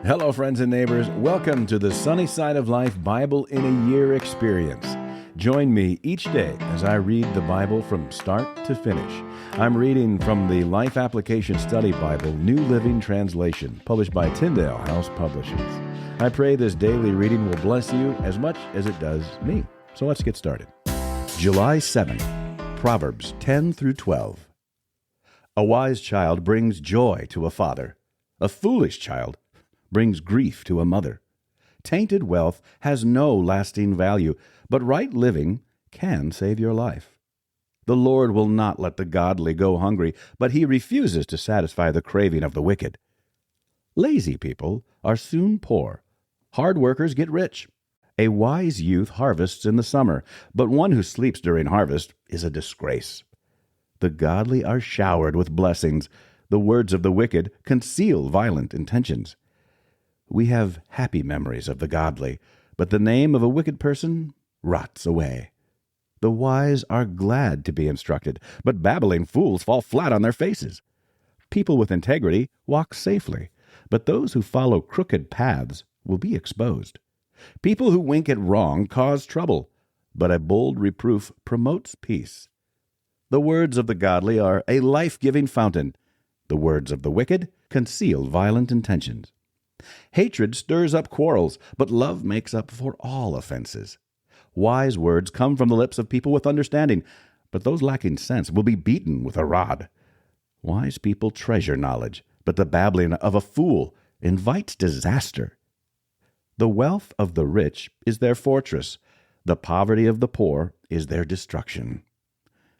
Hello, friends and neighbors. Welcome to the Sunny Side of Life Bible in a Year experience. Join me each day as I read the Bible from start to finish. I'm reading from the Life Application Study Bible, New Living Translation, published by Tyndale House Publishers. I pray this daily reading will bless you as much as it does me. So let's get started. July 7th, Proverbs 10 through 12. A wise child brings joy to a father. A foolish child brings grief to a mother. Tainted wealth has no lasting value, but right living can save your life. The Lord will not let the godly go hungry, but he refuses to satisfy the craving of the wicked. Lazy people are soon poor. Hard workers get rich. A wise youth harvests in the summer, but one who sleeps during harvest is a disgrace. The godly are showered with blessings. The words of the wicked conceal violent intentions. We have happy memories of the godly, but the name of a wicked person rots away. The wise are glad to be instructed, but babbling fools fall flat on their faces. People with integrity walk safely, but those who follow crooked paths will be exposed. People who wink at wrong cause trouble, but a bold reproof promotes peace. The words of the godly are a life-giving fountain. The words of the wicked conceal violent intentions. Hatred stirs up quarrels, but love makes up for all offenses. Wise words come from the lips of people with understanding, but those lacking sense will be beaten with a rod. Wise people treasure knowledge, but the babbling of a fool invites disaster. The wealth of the rich is their fortress. The poverty of the poor is their destruction.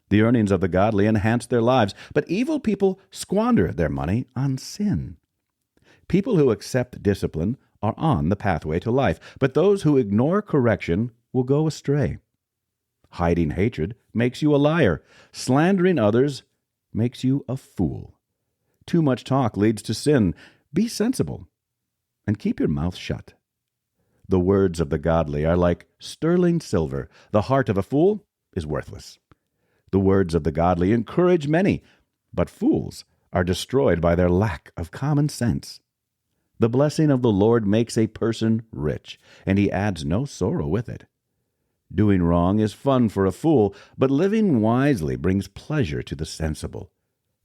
The earnings of the godly enhance their lives, but evil people squander their money on sin. People who accept discipline are on the pathway to life, but those who ignore correction will go astray. Hiding hatred makes you a liar. Slandering others makes you a fool. Too much talk leads to sin. Be sensible and keep your mouth shut. The words of the godly are like sterling silver. The heart of a fool is worthless. The words of the godly encourage many, but fools are destroyed by their lack of common sense. The blessing of the Lord makes a person rich, and he adds no sorrow with it. Doing wrong is fun for a fool, but living wisely brings pleasure to the sensible.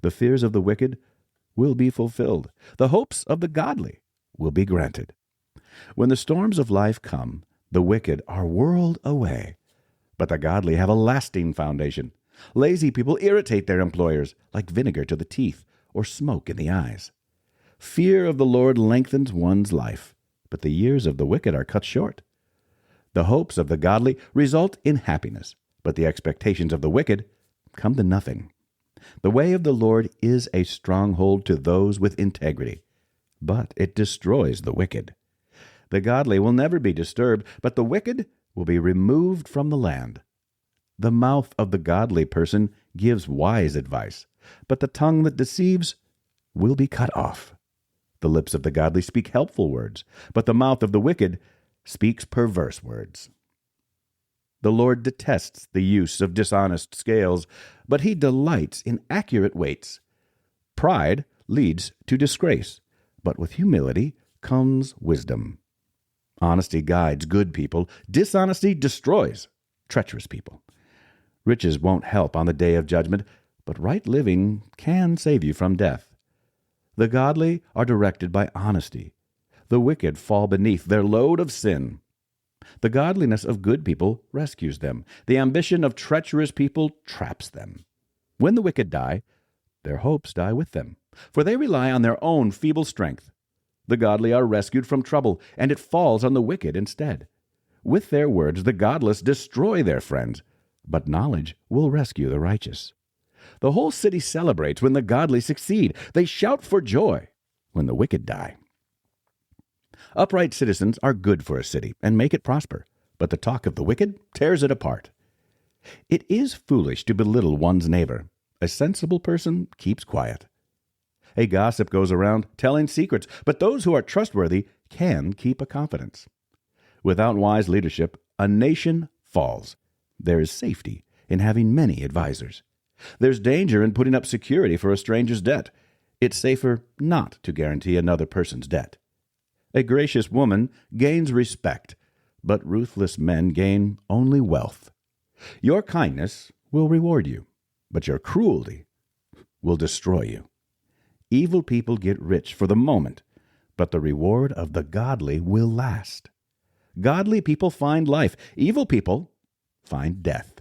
The fears of the wicked will be fulfilled. The hopes of the godly will be granted. When the storms of life come, the wicked are whirled away, but the godly have a lasting foundation. Lazy people irritate their employers like vinegar to the teeth or smoke in the eyes. Fear of the Lord lengthens one's life, but the years of the wicked are cut short. The hopes of the godly result in happiness, but the expectations of the wicked come to nothing. The way of the Lord is a stronghold to those with integrity, but it destroys the wicked. The godly will never be disturbed, but the wicked will be removed from the land. The mouth of the godly person gives wise advice, but the tongue that deceives will be cut off. The lips of the godly speak helpful words, but the mouth of the wicked speaks perverse words. The Lord detests the use of dishonest scales, but he delights in accurate weights. Pride leads to disgrace, but with humility comes wisdom. Honesty guides good people. Dishonesty destroys treacherous people. Riches won't help on the day of judgment, but right living can save you from death. The godly are directed by honesty. The wicked fall beneath their load of sin. The godliness of good people rescues them. The ambition of treacherous people traps them. When the wicked die, their hopes die with them, for they rely on their own feeble strength. The godly are rescued from trouble, and it falls on the wicked instead. With their words, the godless destroy their friends, but knowledge will rescue the righteous. The whole city celebrates when the godly succeed. They shout for joy when the wicked die. Upright citizens are good for a city and make it prosper, but the talk of the wicked tears it apart. It is foolish to belittle one's neighbor. A sensible person keeps quiet. A gossip goes around telling secrets, but those who are trustworthy can keep a confidence. Without wise leadership, a nation falls. There is safety in having many advisers. There's danger in putting up security for a stranger's debt. It's safer not to guarantee another person's debt. A gracious woman gains respect, but ruthless men gain only wealth. Your kindness will reward you, but your cruelty will destroy you. Evil people get rich for the moment, but the reward of the godly will last. Godly people find life. Evil people find death.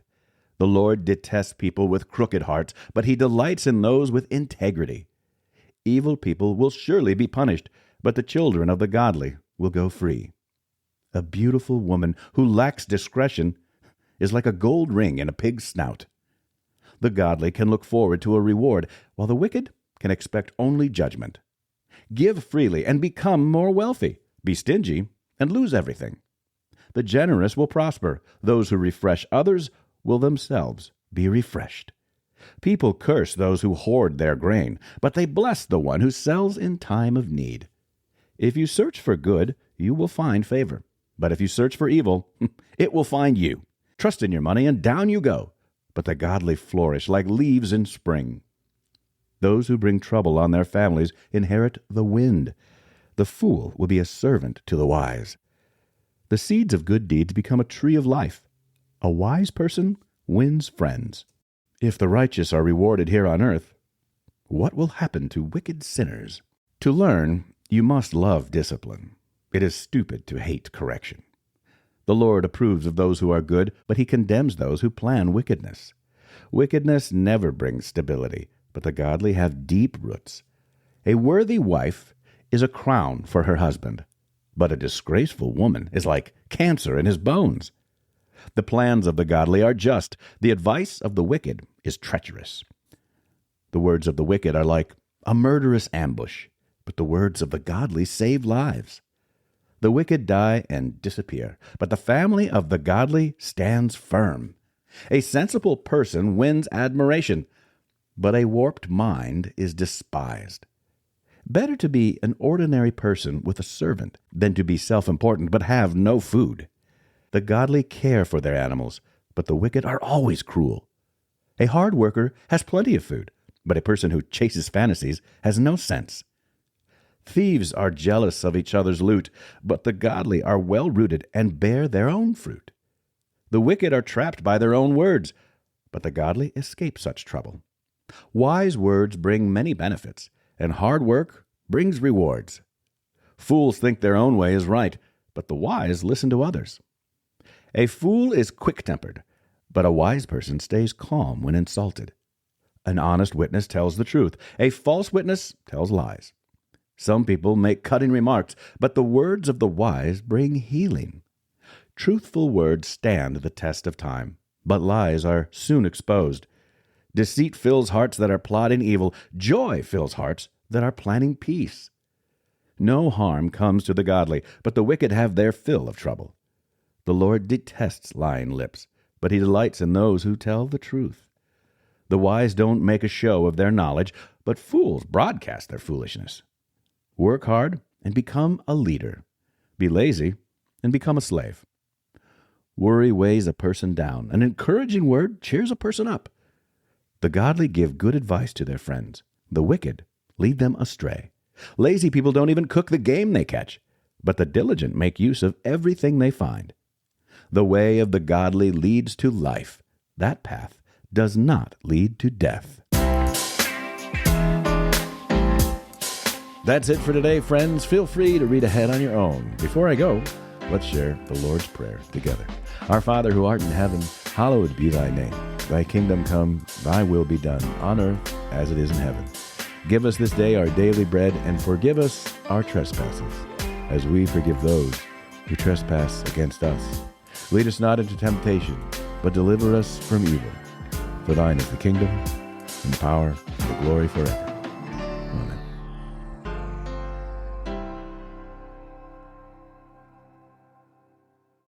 The Lord detests people with crooked hearts, but he delights in those with integrity. Evil people will surely be punished, but the children of the godly will go free. A beautiful woman who lacks discretion is like a gold ring in a pig's snout. The godly can look forward to a reward, while the wicked can expect only judgment. Give freely and become more wealthy. Be stingy and lose everything. The generous will prosper. Those who refresh others will themselves be refreshed. People curse those who hoard their grain, but they bless the one who sells in time of need. If you search for good, you will find favor. But if you search for evil, it will find you. Trust in your money, and down you go. But the godly flourish like leaves in spring. Those who bring trouble on their families inherit the wind. The fool will be a servant to the wise. The seeds of good deeds become a tree of life. A wise person wins friends. If the righteous are rewarded here on earth, what will happen to wicked sinners? To learn, you must love discipline. It is stupid to hate correction. The Lord approves of those who are good, but he condemns those who plan wickedness. Wickedness never brings stability, but the godly have deep roots. A worthy wife is a crown for her husband, but a disgraceful woman is like cancer in his bones. The plans of the godly are just. The advice of the wicked is treacherous. The words of the wicked are like a murderous ambush, but the words of the godly save lives. The wicked die and disappear, but the family of the godly stands firm. A sensible person wins admiration, but a warped mind is despised. Better to be an ordinary person with a servant than to be self-important but have no food. The godly care for their animals, but the wicked are always cruel. A hard worker has plenty of food, but a person who chases fantasies has no sense. Thieves are jealous of each other's loot, but the godly are well-rooted and bear their own fruit. The wicked are trapped by their own words, but the godly escape such trouble. Wise words bring many benefits, and hard work brings rewards. Fools think their own way is right, but the wise listen to others. A fool is quick-tempered, but a wise person stays calm when insulted. An honest witness tells the truth. A false witness tells lies. Some people make cutting remarks, but the words of the wise bring healing. Truthful words stand the test of time, but lies are soon exposed. Deceit fills hearts that are plotting evil. Joy fills hearts that are planning peace. No harm comes to the godly, but the wicked have their fill of trouble. The Lord detests lying lips, but he delights in those who tell the truth. The wise don't make a show of their knowledge, but fools broadcast their foolishness. Work hard and become a leader. Be lazy and become a slave. Worry weighs a person down. An encouraging word cheers a person up. The godly give good advice to their friends. The wicked lead them astray. Lazy people don't even cook the game they catch, but the diligent make use of everything they find. The way of the godly leads to life. That path does not lead to death. That's it for today, friends. Feel free to read ahead on your own. Before I go, let's share the Lord's Prayer together. Our Father who art in heaven, hallowed be thy name. Thy kingdom come, thy will be done, on earth as it is in heaven. Give us this day our daily bread, and forgive us our trespasses, as we forgive those who trespass against us. Lead us not into temptation, but deliver us from evil. For thine is the kingdom, and the power, and the glory forever.